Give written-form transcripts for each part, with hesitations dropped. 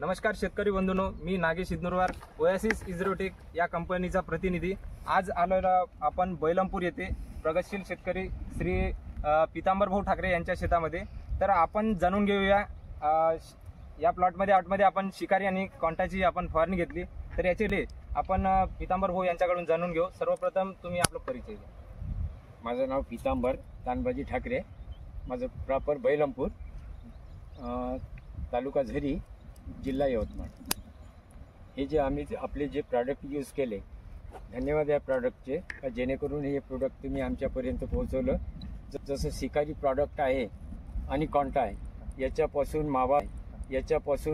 नमस्कार शेतकरी बंधूंनो, मी नागेश सिद्धनूरवार, ओएसिस इझरोटेक या कंपनीचा प्रतिनिधी। आज आलेला आपण बैलमपूर येथे प्रगतशील शेतकरी श्री पितांबर भाऊ ठाकरे यांच्या शेतामध्ये। तर आपण जाणून घेऊया या प्लॉटमध्ये आतमध्ये आपण शिकारी आणि कॉन्टाची आपण फवारणी घेतली। तर याचे आपण पितांबर भाऊ यांच्याकडून जाणून घेऊ। सर्वप्रथम तुम्ही आपला परिचय द्या। माझं नाव पितांबर तानबाजी ठाकरे, माझं प्रॉपर बैलमपूर, तालुका झरी, जिल्हा यवतमाळ। हे जे आम्ही आपले जे प्रॉडक्ट यूज केले, धन्यवाद या प्रॉडक्टचे, जेणेकरून हे प्रोडक्ट तुम्ही आमच्यापर्यंत पोहोचवलं। जसं शिकारी प्रॉडक्ट आहे आणि कॉन्टा आहे, याच्यापासून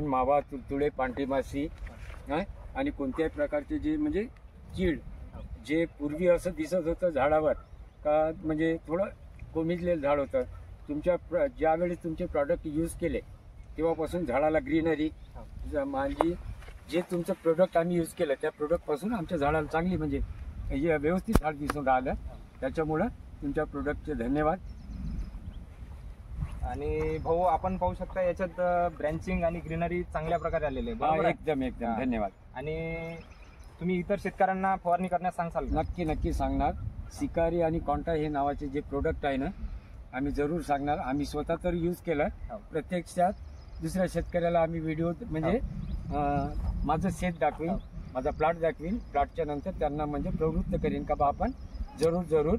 मावा, तुडतुडे, पांढरी माशी आणि कोणत्याही प्रकारचे जे म्हणजे कीड, जे पूर्वी असं दिसत होतं झाडावर का म्हणजे थोडं कोमिजलेलं झाड होतं, ज्यावेळी तुमचे प्रॉडक्ट यूज केले तेव्हापासून झाडाला ग्रीनरी म्हणजे जे तुमचं प्रोडक्ट आम्ही यूज केलं त्या प्रोडक्टपासून आमच्या झाडाला चांगली म्हणजे व्यवस्थित झाड दिसून राहिलं। त्याच्यामुळं तुमच्या प्रोडक्टचे धन्यवाद। आणि भाऊ आपण पाहू शकता याच्यात ब्रँचिंग आणि ग्रीनरी चांगल्या प्रकारे आलेले आहे। एकदम धन्यवाद। आणि तुम्ही इतर शेतकऱ्यांना फवारणी करण्यास सांगाल? नक्की सांगणार। शिकारी आणि कॉन्टा हे नावाचे जे प्रोडक्ट आहे ना, आम्ही जरूर सांगणार। आम्ही स्वतः तर यूज केलं, प्रत्यक्षात दुसऱ्या शेतकऱ्याला आम्ही व्हिडिओ म्हणजे माझं शेत दाखवीन, माझा प्लॉट दाखवीन, प्लॉटच्या नंतर त्यांना म्हणजे प्रवृत्त करीन का बा आपण जरूर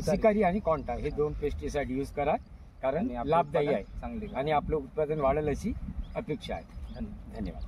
शिकारी आणि कॉन्टा हे 2 पेस्टिसाइड यूज करा, कारण लाभदायी आहे, चांगली आणि आपलं उत्पादन वाढेल अशी अपेक्षा आहे। धन्यवाद।